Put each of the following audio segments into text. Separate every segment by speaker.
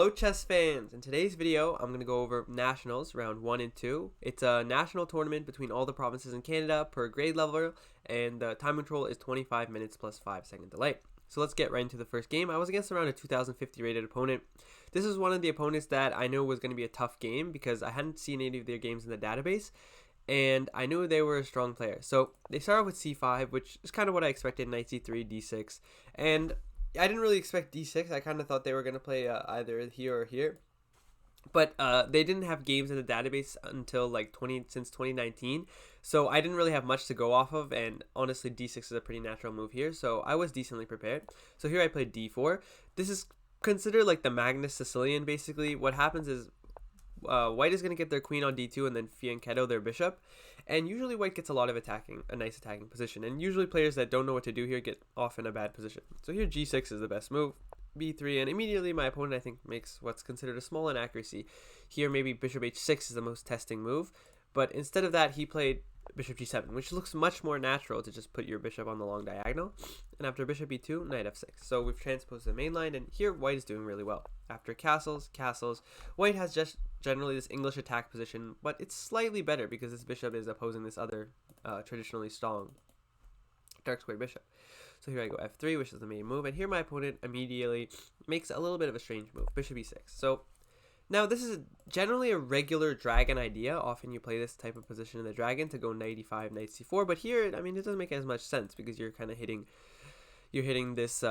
Speaker 1: Hello chess fans! In today's video, I'm going to go over Nationals round 1 and 2. It's a national tournament between all the provinces in Canada per grade level, and the time control is 25 minutes plus 5-second delay. So let's get right into the first game. I was against around a 2050 rated opponent. This is one of the opponents that I knew was going to be a tough game because I hadn't seen any of their games in the database, and I knew they were a strong player. So they start off with c5, which is kind of what I expected, knight c3, d6, and I didn't really expect d6. I kind of thought they were going to play either here or here. But they didn't have games in the database until like since 2019. So I didn't really have much to go off of. And honestly, d6 is a pretty natural move here. So I was decently prepared. So here I played d4. This is considered like the Magnus Sicilian, basically. What happens is white is going to get their queen on d2 and then fianchetto their bishop, and usually white gets a nice attacking position, and usually players that don't know what to do here get off in a bad position. So here g6 is the best move, b3, and immediately my opponent I think makes what's considered a small inaccuracy. Here maybe bishop h6 is the most testing move, but instead of that he played bishop g7, which looks much more natural to just put your bishop on the long diagonal. And after bishop e2, knight f6. So we've transposed the main line, and here white is doing really well. After castles, white has just generally this English attack position, but it's slightly better because this bishop is opposing this other traditionally strong dark squared bishop. So here I go f3, which is the main move, and here my opponent immediately makes a little bit of a strange move, bishop e6. So now this is generally a regular dragon idea. Often you play this type of position in the dragon to go knight e5, knight c4, but here, I mean, it doesn't make as much sense because you're kind of hitting this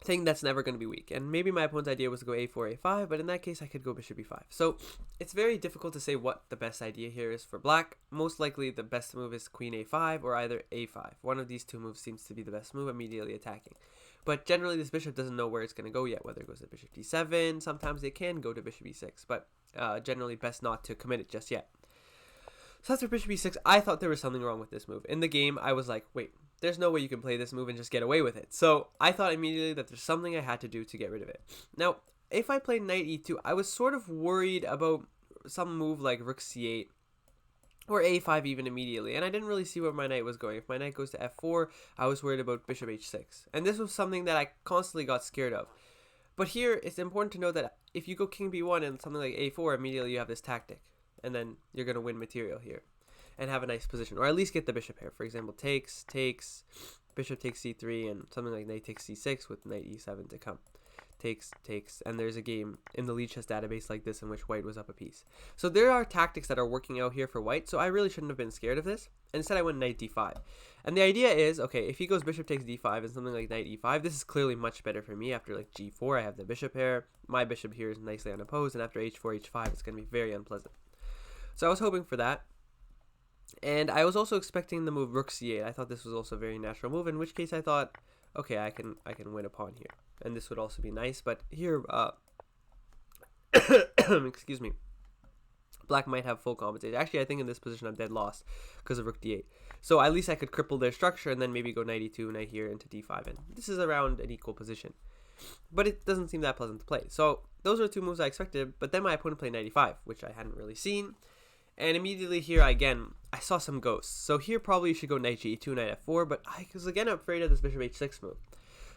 Speaker 1: thing that's never going to be weak. And maybe my opponent's idea was to go a4, a5, but in that case I could go bishop e5. So it's very difficult to say what the best idea here is for black. Most likely the best move is queen a5 or either a5. One of these two moves seems to be the best move, immediately attacking. But generally this bishop doesn't know where it's going to go yet, whether it goes to bishop d7. Sometimes it can go to bishop e6, but generally best not to commit it just yet. So after bishop e6, I thought there was something wrong with this move. In the game, I was like, wait, there's no way you can play this move and just get away with it. So I thought immediately that there's something I had to do to get rid of it. Now, if I played knight e2, I was sort of worried about some move like rook c8 or a5 even immediately, and I didn't really see where my knight was going. If my knight goes to f4, I was worried about bishop h6, and this was something that I constantly got scared of. But here, it's important to know that if you go king b1 and something like a4, immediately you have this tactic, and then you're going to win material here and have a nice position, or at least get the bishop here. For example, takes, bishop takes c3, and something like knight takes c6 with knight e7 to come. Takes, and there's a game in the lead chess database like this in which white was up a piece. So there are tactics that are working out here for white, so I really shouldn't have been scared of this. And instead I went knight d5. And the idea is, okay, if he goes bishop takes d5 and something like knight e5, this is clearly much better for me. After like g4, I have the bishop here. My bishop here is nicely unopposed, and after h4, h5, it's going to be very unpleasant. So I was hoping for that. And I was also expecting the move rook c8. I thought this was also a very natural move, in which case I thought, okay, I can win a pawn here. And this would also be nice, but here, excuse me, black might have full compensation. Actually, I think in this position I'm dead lost because of rook d8. So at least I could cripple their structure and then maybe go knight e2, knight here into d5. And this is around an equal position. But it doesn't seem that pleasant to play. So those are two moves I expected, but then my opponent played knight e5, which I hadn't really seen. And immediately here, I saw some ghosts. So here probably you should go knight g2, knight f4, but I was again afraid of this bishop h6 move.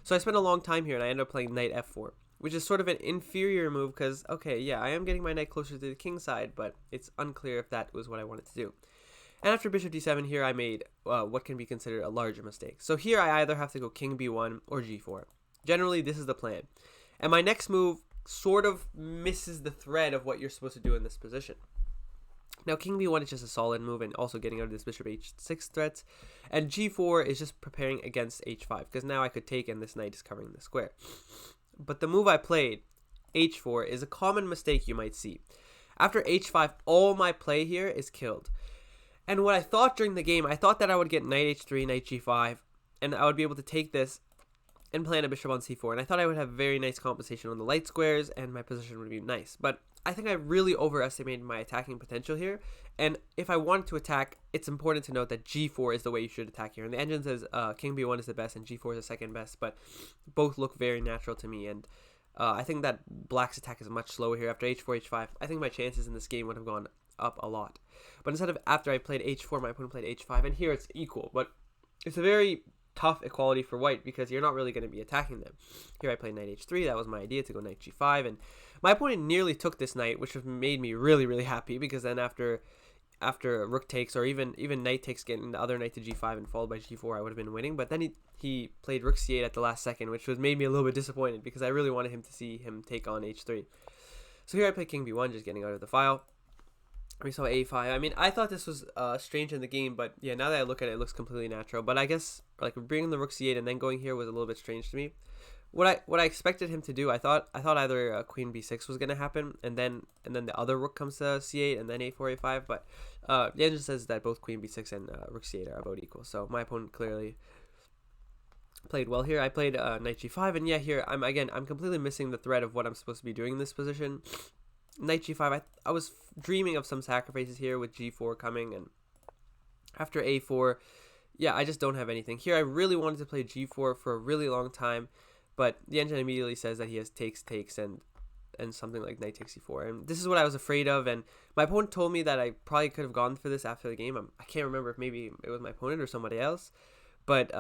Speaker 1: So I spent a long time here, and I ended up playing knight f4, which is sort of an inferior move because, okay, yeah, I am getting my knight closer to the king side, but it's unclear if that was what I wanted to do. And after bishop d7 here, I made what can be considered a larger mistake. So here I either have to go king b1 or g4. Generally, this is the plan. And my next move sort of misses the thread of what you're supposed to do in this position. Now, king b1 is just a solid move and also getting out of this bishop h6 threats. And g4 is just preparing against h5, because now I could take and this knight is covering the square. But the move I played, h4, is a common mistake you might see. After h5, all my play here is killed. And what I thought during the game, I thought that I would get knight h3, knight g5, and I would be able to take this and plant a bishop on c4. And I thought I would have very nice compensation on the light squares, and my position would be nice. But I think I really overestimated my attacking potential here, and if I wanted to attack, it's important to note that g4 is the way you should attack here. And the engine says king b1 is the best and g4 is the second best, but both look very natural to me, and I think that black's attack is much slower here. After h4, h5, I think my chances in this game would have gone up a lot. But instead of after I played h4, my opponent played h5, and here it's equal, but it's a very tough equality for white because you're not really going to be attacking them. Here I played knight h3. That was my idea, to go knight g5, and my opponent nearly took this knight, which made me really happy, because then after rook takes, or even knight takes, getting the other knight to g5 and followed by g4, I would have been winning. But then he played rook c8 at the last second, which made me a little bit disappointed because I really wanted him to see him take on h3. So here I played king b1, just getting out of the file. We saw a5. I mean, I thought this was strange in the game, but yeah, now that I look at it, it looks completely natural. But I guess like bringing the rook c8 and then going here was a little bit strange to me. What I expected him to do, I thought either queen b6 was gonna happen, and then the other rook comes to c8 and then a4 a5. But the engine says that both queen b6 and rook c8 are about equal. So my opponent clearly played well here. I played knight g5, and yeah, here I'm completely missing the thread of what I'm supposed to be doing in this position. Knight g5, I was dreaming of some sacrifices here with g4 coming, and after a4, yeah, I just don't have anything. Here I really wanted to play g4 for a really long time, but the engine immediately says that he has takes, and something like knight takes e4, and this is what I was afraid of. And my opponent told me that I probably could have gone for this after the game. I can't remember if maybe it was my opponent or somebody else, but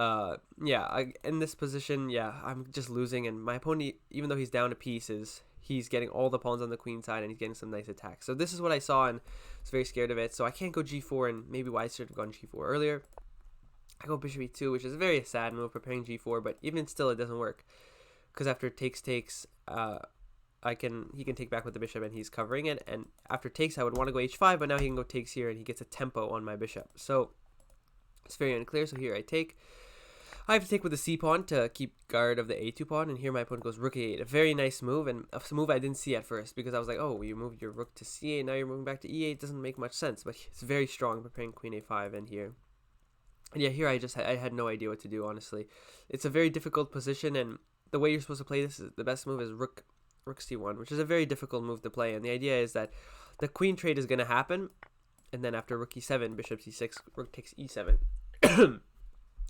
Speaker 1: yeah, in this position, yeah, I'm just losing, and my opponent, even though he's down a piece, he's getting all the pawns on the queen side, and he's getting some nice attacks. So this is what I saw, and I was very scared of it. So I can't go g4, and maybe why I should have gone g4 earlier. I go bishop e2, which is a very sad move, preparing g4, but even still, it doesn't work, because after takes, he can take back with the bishop, and he's covering it. And after takes, I would want to go h5, but now he can go takes here, and he gets a tempo on my bishop. So it's very unclear. So here I take. I have to take with the c pawn to keep guard of the a2 pawn, and here my opponent goes rook a8. A very nice move, and a move I didn't see at first, because I was like, oh, you moved your rook to c8, now you're moving back to e8. Doesn't make much sense, but it's very strong, preparing queen a5, and here. And yeah, here I had no idea what to do, honestly. It's a very difficult position, and the way you're supposed to play this, the best move is rook c1, which is a very difficult move to play. And the idea is that the queen trade is going to happen, and then after rook e7, bishop c6, rook takes e7.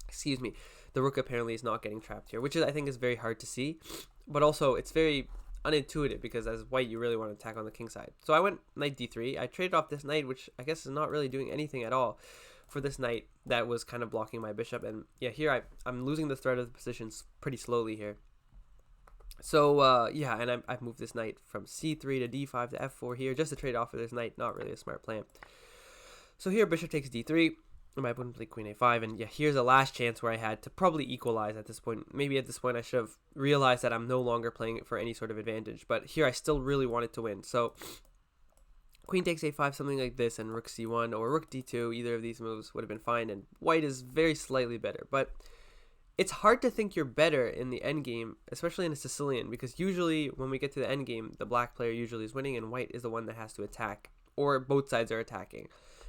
Speaker 1: Excuse me. The rook apparently is not getting trapped here, which I think is very hard to see, but also it's very unintuitive, because as white you really want to attack on the king side. So I went knight d3. I traded off this knight, which I guess is not really doing anything at all for this knight that was kind of blocking my bishop. And yeah, here I'm losing the thread of the positions pretty slowly here. So yeah, and I've moved this knight from c3 to d5 to f4 here just to trade off for this knight. Not really a smart plan. So here bishop takes d3. My opponent played queen a5, and yeah, here's a last chance where I had to probably equalize at this point. Maybe at this point I should have realized that I'm no longer playing it for any sort of advantage, but here I still really wanted to win. So queen takes a5, something like this, and rook c1 or rook d2, either of these moves would have been fine, and white is very slightly better. But it's hard to think you're better in the endgame, especially in a Sicilian, because usually when we get to the endgame, the black player usually is winning, and white is the one that has to attack, or both sides are attacking.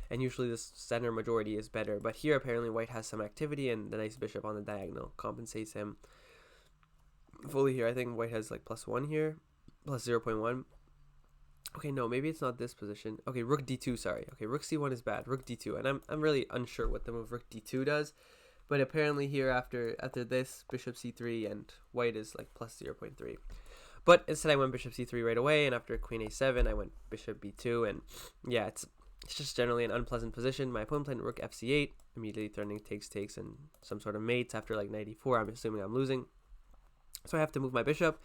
Speaker 1: And usually the center majority is better. But here apparently white has some activity, and the nice bishop on the diagonal compensates him fully here. I think white has like +1 here, plus 0.1. Okay, no, maybe it's not this position. Okay, rook d2, sorry. Okay, rook c1 is bad, rook d2. And I'm really unsure what the move rook d2 does. But apparently here after this, bishop c3, and white is like plus 0.3. But instead I went bishop c3 right away, and after queen a7, I went bishop b2, and yeah, it's just generally an unpleasant position. My opponent played rook fc8, immediately threatening takes, and some sort of mates after like knight e4. I'm assuming I'm losing. So I have to move my bishop.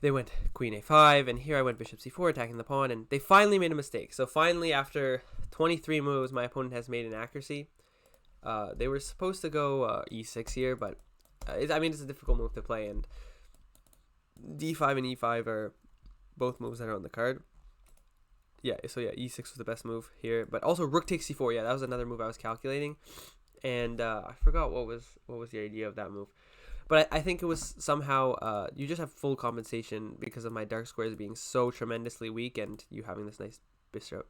Speaker 1: They went queen a5, and here I went bishop c4, attacking the pawn, and they finally made a mistake. So finally, after 23 moves, my opponent has made an accuracy. They were supposed to go e6 here, but I mean, it's a difficult move to play, and d5 and e5 are both moves that are on the card. Yeah, so yeah, e6 was the best move here, but also rook takes c4. Yeah, that was another move I was calculating, and I forgot what was the idea of that move, but I think it was somehow you just have full compensation because of my dark squares being so tremendously weak, and you having this nice bishop.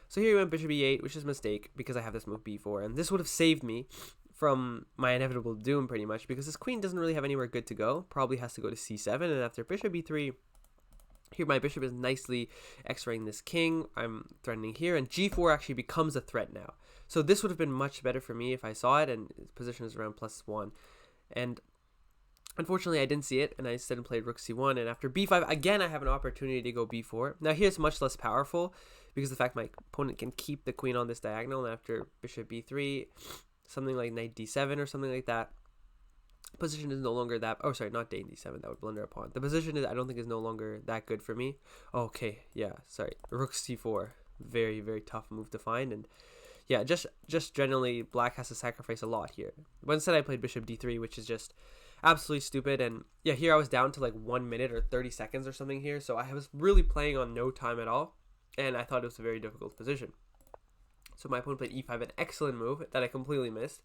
Speaker 1: So here we went bishop e8, which is a mistake because I have this move b4, and this would have saved me from my inevitable doom pretty much, because this queen doesn't really have anywhere good to go. Probably has to go to c7, and after bishop b3. Here my bishop is nicely x-raying this king. I'm threatening here, and g4 actually becomes a threat now. So this would have been much better for me if I saw it, and its position is around +1. And unfortunately I didn't see it, and I instead played rook c1, and after b5, again I have an opportunity to go b4. Now here's much less powerful, because the fact my opponent can keep the queen on this diagonal, and after bishop b3, something like knight d7 or something like that. Position is no longer that, oh sorry, not knight d7, that would blunder a pawn. The position is, I don't think, is no longer that good for me. Okay, yeah, sorry, rook c4, very, very tough move to find. And yeah, just generally black has to sacrifice a lot here. But instead I played bishop d3, which is just absolutely stupid. And yeah, here I was down to like 1 minute or 30 seconds or something here, so I was really playing on no time at all, and I thought it was a very difficult position. So my opponent played e5, an excellent move that I completely missed.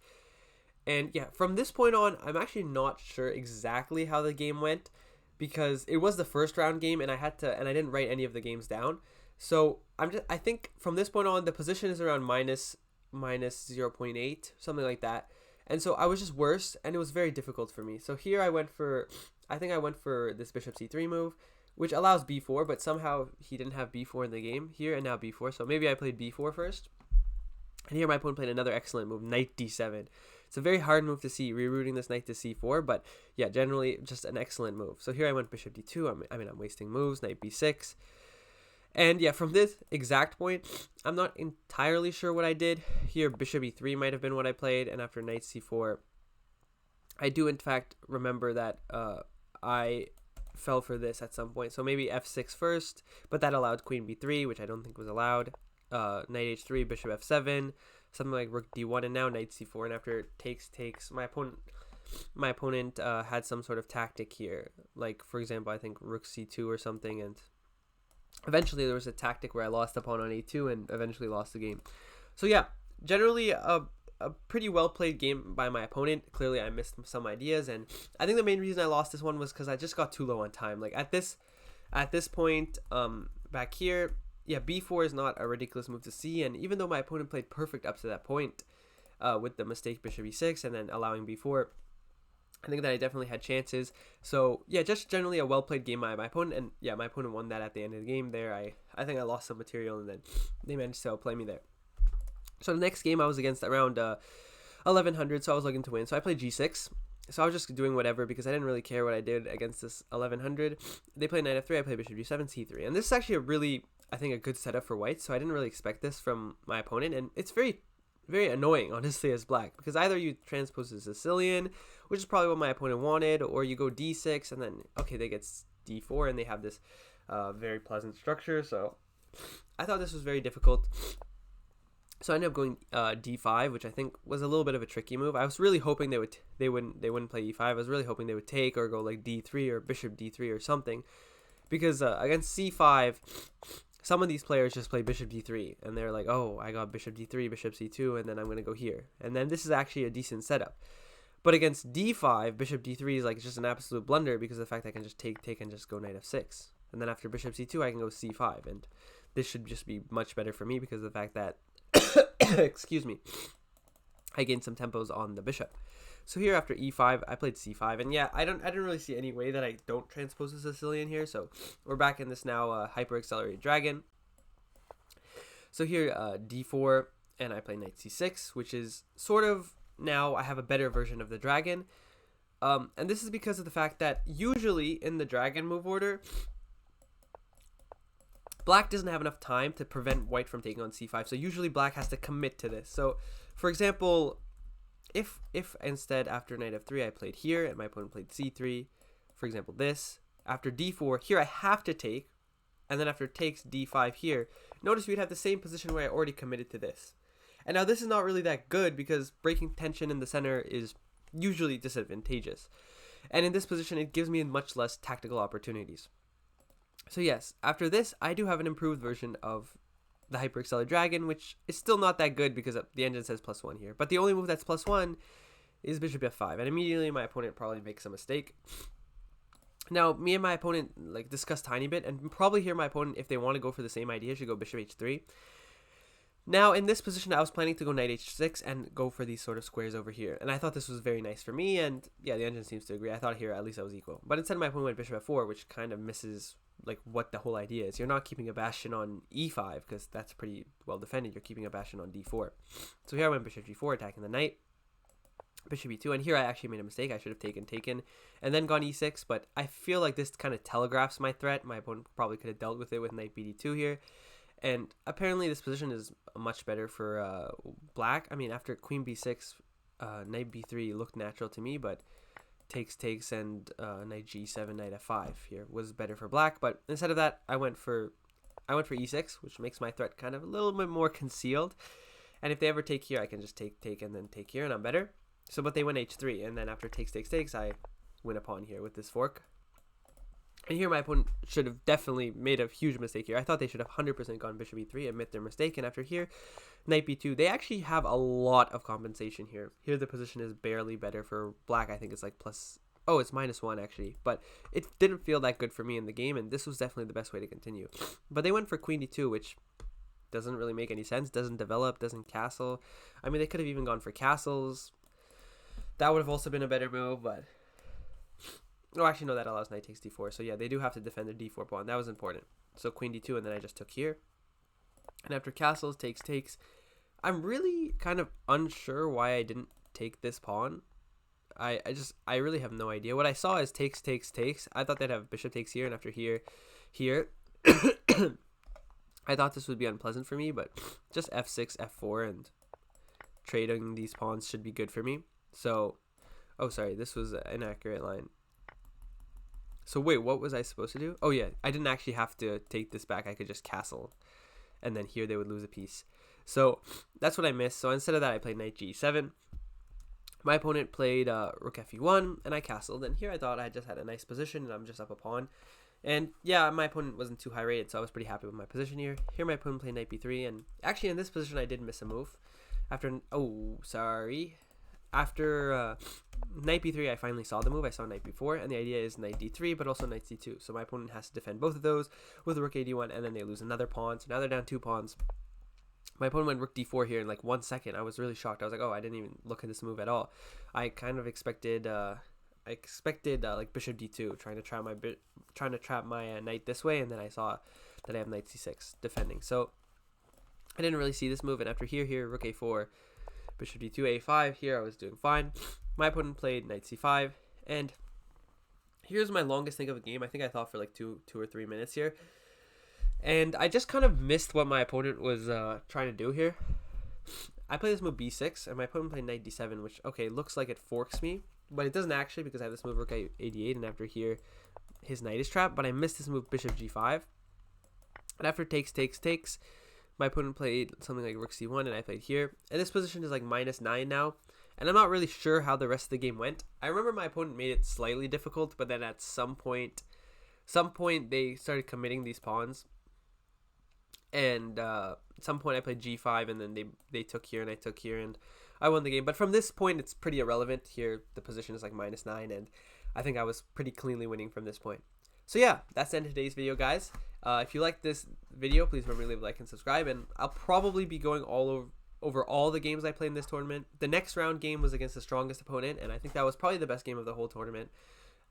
Speaker 1: And yeah, from this point on, I'm actually not sure exactly how the game went, because it was the first round game and I didn't write any of the games down. So I think from this point on, the position is around minus 0.8, something like that. And so I was just worse, and it was very difficult for me. So here I went for this bishop c3 move, which allows b4, but somehow he didn't have b4 in the game here, and now b4. So maybe I played b4 first. And here my opponent played another excellent move, knight d7. It's a very hard move to see, rerouting this knight to c4, but yeah, generally just an excellent move. So here I went bishop d2. I'm wasting moves, knight b6. And yeah, from this exact point, I'm not entirely sure what I did. Here, bishop e3 might have been what I played, and after knight c4, I do in fact remember that I fell for this at some point. So maybe f6 first, but that allowed queen b3, which I don't think was allowed. Knight h3, bishop f7, something like rook d1, and now knight c4. And after takes, my opponent had some sort of tactic here, like for example, I think rook c2 or something, and eventually there was a tactic where I lost the pawn on a2 and eventually lost the game. So yeah, generally a pretty well played game by my opponent. Clearly I missed some ideas, and I think the main reason I lost this one was because I just got too low on time. Like at this point, back here, yeah, b4 is not a ridiculous move to see, and even though my opponent played perfect up to that point, with the mistake bishop e6 and then allowing b4, I think that I definitely had chances. So yeah, just generally a well played game by my opponent, and yeah, my opponent won that at the end of the game there. I think I lost some material, and then they managed to outplay me there. So the next game I was against around 1100, so I was looking to win. So I played g6. So I was just doing whatever because I didn't really care what I did against this 1100. They played knight f3, I played bishop g7, c3. And this is actually a really, I think, a good setup for white, so I didn't really expect this from my opponent, and it's very, very annoying, honestly, as black, because either you transpose the Sicilian, which is probably what my opponent wanted, or you go d6, and then, okay, they get d4, and they have this very pleasant structure. So I thought this was very difficult. So I ended up going d5, which I think was a little bit of a tricky move. I was really hoping they wouldn't play e5. I was really hoping they would take or go like d3 or bishop d3 or something, because against c5, some of these players just play bishop d3, and they're like, oh, I got bishop d3, bishop c2, and then I'm going to go here. And then this is actually a decent setup. But against d5, bishop d3 is like just an absolute blunder because of the fact I can just take, and just go knight f6. And then after bishop c2, I can go c5. And this should just be much better for me because of the fact that, excuse me, I gained some tempos on the bishop. So here after e5, I played c5, and yeah, I didn't really see any way that I don't transpose the Sicilian here. So we're back in this now hyper accelerated dragon. So here d4, and I play knight c6, which is sort of, now I have a better version of the dragon. And this is because of the fact that usually in the dragon move order, black doesn't have enough time to prevent white from taking on c5. So usually black has to commit to this. So for example, if instead after knight f3 I played here and my opponent played c3, for example this, after d4, here I have to take, and then after takes d5 here, notice we'd have the same position where I already committed to this. And now this is not really that good because breaking tension in the center is usually disadvantageous. And in this position, it gives me much less tactical opportunities. So yes, after this, I do have an improved version of the Hyperaccelerated Dragon, which is still not that good because the engine says +1 here. But the only move that's +1 is bishop f5, and immediately my opponent probably makes a mistake. Now, me and my opponent like discuss tiny bit, and probably here my opponent, if they want to go for the same idea, should go bishop h3. Now, in this position, I was planning to go knight h6 and go for these sort of squares over here. And I thought this was very nice for me, and yeah, the engine seems to agree. I thought here at least I was equal. But instead, my opponent went bishop f4, which kind of misses like what the whole idea is. You're not keeping a bastion on e5 because that's pretty well defended. You're keeping a bastion on d4. So here I went bishop g4, attacking the knight. Bishop e2, and here I actually made a mistake. I should have taken, and then gone e6, but I feel like this kind of telegraphs my threat. My opponent probably could have dealt with it with knight bd2 here. And apparently this position is much better for black. I mean, after queen b6, knight b3 looked natural to me, but takes and knight g7, knight f5 here was better for black. But instead of that, I went for e6, which makes my threat kind of a little bit more concealed. And if they ever take here, I can just take and then take here, and I'm better. So, but they went h3, and then after takes, I win a pawn here with this fork. And here my opponent should have definitely made a huge mistake here. I thought they should have 100% gone bishop e3, admit their mistake. And after here, knight b2, they actually have a lot of compensation here. Here the position is barely better for black. I think it's like plus, oh, it's -1 actually. But it didn't feel that good for me in the game, and this was definitely the best way to continue. But they went for queen d2, which doesn't really make any sense, doesn't develop, doesn't castle. I mean, they could have even gone for castles. That would have also been a better move, but... Oh, actually, no, that allows knight takes d4. So, yeah, they do have to defend their d4 pawn. That was important. So, queen d2, and then I just took here. And after castles, takes. I'm really kind of unsure why I didn't take this pawn. I really have no idea. What I saw is takes. I thought they'd have bishop takes here, and after here. I thought this would be unpleasant for me, but just f6, f4, and trading these pawns should be good for me. So, oh, sorry, this was an inaccurate line. So, wait, what was I supposed to do? Oh, yeah, I didn't actually have to take this back. I could just castle, and then here they would lose a piece. So, that's what I missed. So, instead of that, I played knight g7. My opponent played rook fe1, and I castled. And here I thought I just had a nice position, and I'm just up a pawn. And yeah, my opponent wasn't too high rated, so I was pretty happy with my position here. Here my opponent played knight b3, and actually in this position I did miss a move. After knight b3 I finally saw the move. I saw knight b4, and the idea is knight d3, but also knight c2. So my opponent has to defend both of those with rook ad1, and then they lose another pawn. So now they're down 2 pawns. My opponent went rook d4 here in like 1 second. I was really shocked. I was like, oh, I didn't even look at this move at all. I kind of expected... like bishop d2, trying to trap my knight this way, and then I saw that I have knight c6 defending. So I didn't really see this move, and after here rook a4, bishop d2, a5, here I was doing fine. My opponent played knight c5, and here's my longest think of a game. I think I thought for like two or 3 minutes here, and I just kind of missed what my opponent was trying to do here. I played this move b6, and my opponent played knight d7, which, okay, looks like it forks me, but it doesn't actually, because I have this move rook ad8, and after here, his knight is trapped. But I missed this move bishop g5. And after takes, my opponent played something like rook c1, and I played here. And this position is like -9 now. And I'm not really sure how the rest of the game went. I remember my opponent made it slightly difficult, but then at some point they started committing these pawns. And at some point I played g5, and then they took here, and I took here, and I won the game. But from this point, it's pretty irrelevant. Here, the position is like -9, and I think I was pretty cleanly winning from this point. So yeah, that's the end of today's video, guys. If you liked this video, please remember to leave a like and subscribe, and I'll probably be going over all the games I played in this tournament. The next round game was against the strongest opponent, and I think that was probably the best game of the whole tournament.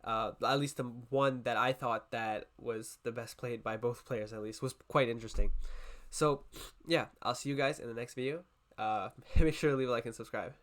Speaker 1: At least the one that I thought that was the best played by both players, at least, was quite interesting. So yeah, I'll see you guys in the next video. Make sure to leave a like and subscribe.